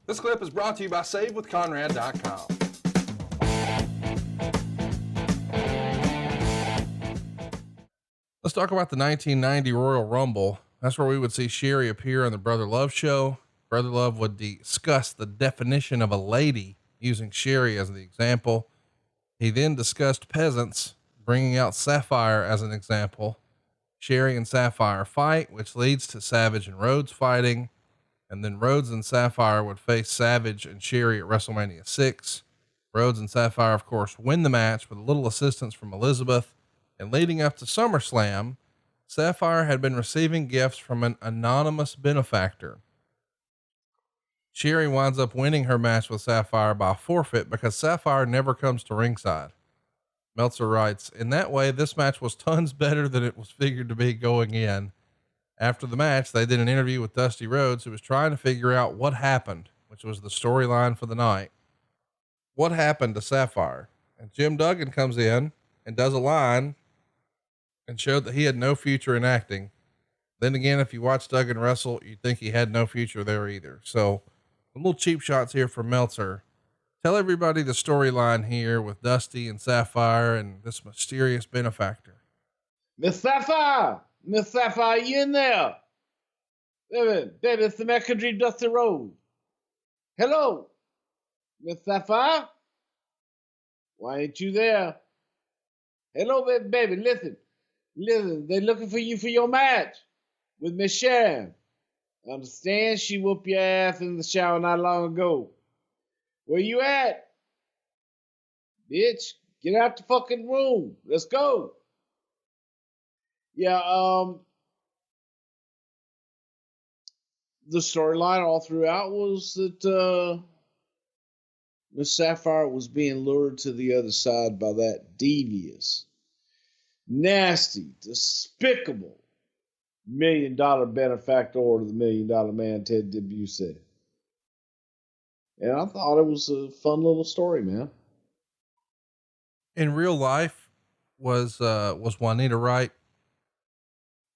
This clip is brought to you by SaveWithConrad.com. Let's talk about the 1990 Royal Rumble. That's where we would see Sherri appear on the Brother Love show. Brother Love would discuss the definition of a lady using Sherri as the example. He then discussed peasants, bringing out Sapphire as an example. Sherri and Sapphire fight, which leads to Savage and Rhodes fighting. And then Rhodes and Sapphire would face Savage and Sherri at WrestleMania 6. Rhodes and Sapphire, of course, win the match with a little assistance from Elizabeth. And leading up to SummerSlam, Sapphire had been receiving gifts from an anonymous benefactor. Sherri winds up winning her match with Sapphire by forfeit because Sapphire never comes to ringside. Meltzer writes, in that way, this match was tons better than it was figured to be going in. After the match, they did an interview with Dusty Rhodes, who was trying to figure out what happened, which was the storyline for the night. What happened to Sapphire? And Jim Duggan comes in and does a line and showed that he had no future in acting. Then again, if you watch Duggan wrestle, you'd think he had no future there either. So a little cheap shots here from Meltzer. Tell everybody the storyline here with Dusty and Sapphire and this mysterious benefactor. Miss Sapphire, you in there? Baby, it's the Mercury Dusty Rhodes. Hello, Miss Sapphire? Why ain't you there? Hello, baby, listen, they're looking for you for your match with Miss Sherri. Understand she whooped your ass in the shower not long ago. Where you at? Bitch, get out the fucking room. Let's go. Yeah, the storyline all throughout was that Miss Sapphire was being lured to the other side by that devious, nasty, despicable $1 million benefactor to the $1 million man, Ted DiBiase. And I thought it was a fun little story, man. In real life, was Juanita Wright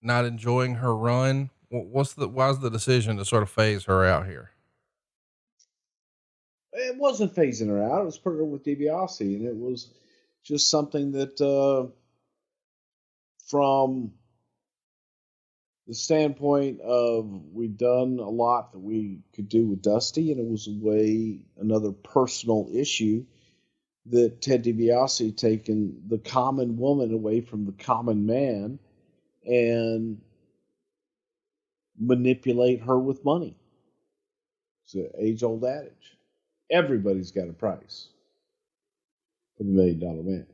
not enjoying her run? Why's the decision to sort of phase her out here? It wasn't phasing her out. It was putting her with DiBiase, and it was just something that, from the standpoint of we'd done a lot that we could do with Dusty, and it was another personal issue that Ted DiBiase taken the common woman away from the common man and manipulate her with money. It's an age-old adage. Everybody's got a price for the $1 million man.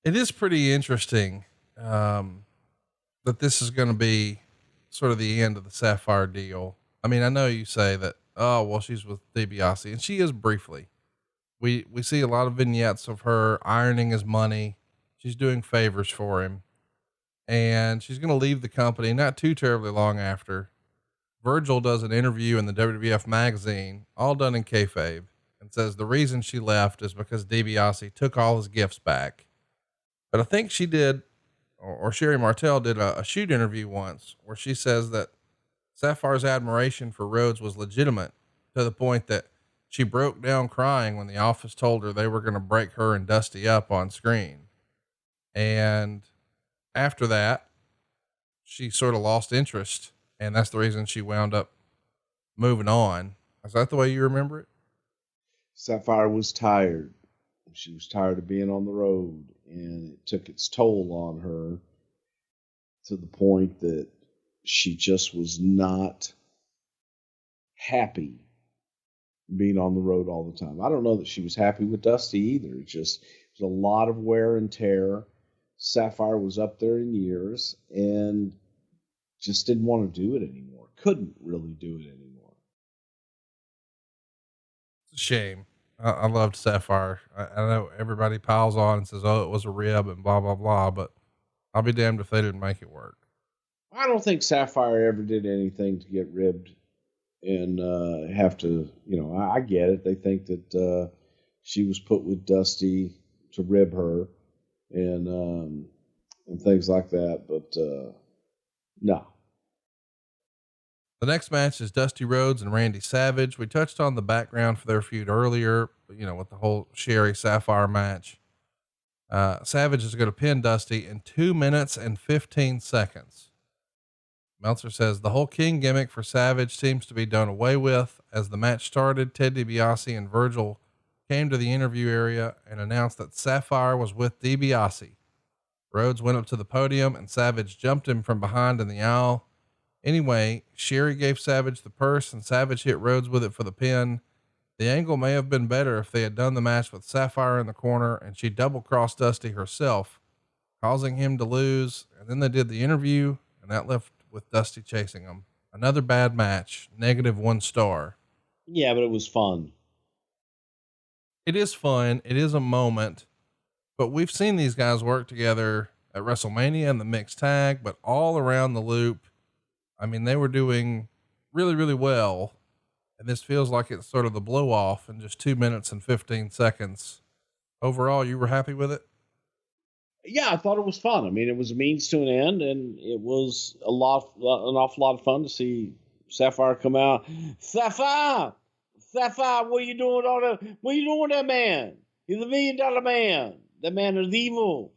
It is pretty interesting that this is going to be sort of the end of the Sapphire deal. I mean, I know you say that, oh, well, she's with DiBiase, and she is briefly. We see a lot of vignettes of her ironing his money. She's doing favors for him, and she's going to leave the company not too terribly long after. Virgil does an interview in the WWF magazine, all done in kayfabe, and says the reason she left is because DiBiase took all his gifts back. But I think she did, or Sherri Martel did a shoot interview once where she says that Sapphire's admiration for Rhodes was legitimate to the point that she broke down crying when the office told her they were going to break her and Dusty up on screen. And after that, she sort of lost interest, and that's the reason she wound up moving on. Is that the way you remember it? Sapphire was tired. She was tired of being on the road, and it took its toll on her to the point that she just was not happy being on the road all the time. I don't know that she was happy with Dusty either. It was a lot of wear and tear. Sapphire was up there in years and just didn't want to do it anymore. Couldn't really do it anymore. It's a shame. I loved Sapphire. I know everybody piles on and says, oh, it was a rib and blah, blah, blah, but I'll be damned if they didn't make it work. I don't think Sapphire ever did anything to get ribbed and have to, I get it. They think that she was put with Dusty to rib her and things like that, but no. The next match is Dusty Rhodes and Randy Savage. We touched on the background for their feud earlier, with the whole Sherri Sapphire match. Savage is going to pin Dusty in 2 minutes and 15 seconds. Meltzer says the whole King gimmick for Savage seems to be done away with. As the match started, Ted DiBiase and Virgil came to the interview area and announced that Sapphire was with DiBiase. Rhodes went up to the podium and Savage jumped him from behind in the aisle. Anyway, Sherri gave Savage the purse and Savage hit Rhodes with it for the pin. The angle may have been better if they had done the match with Sapphire in the corner and she double crossed Dusty herself, causing him to lose. And then they did the interview and that left with Dusty chasing him. Another bad match, -1 star. Yeah, but it was fun. It is fun. It is a moment, but we've seen these guys work together at WrestleMania and the mixed tag, but all around the loop. I mean, they were doing really, really well. And this feels like it's sort of the blow off in just 2 minutes and 15 seconds. Overall, you were happy with it? Yeah, I thought it was fun. I mean, it was a means to an end, and it was an awful lot of fun to see Sapphire come out. Sapphire, what are you doing what are you doing with that man? He's $1 million man. That man is evil.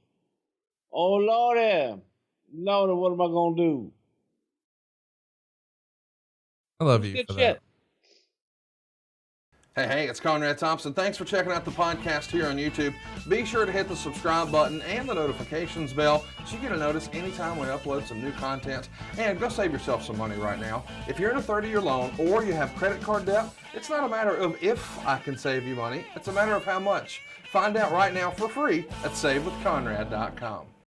Oh Lordy, what am I gonna do? I love you Good for shit. that. Hey, it's Conrad Thompson. Thanks for checking out the podcast here on YouTube. Be sure to hit the subscribe button and the notifications bell so you get a notice anytime we upload some new content. And go save yourself some money right now. If you're in a 30-year loan or you have credit card debt, it's not a matter of if I can save you money. It's a matter of how much. Find out right now for free at SaveWithConrad.com.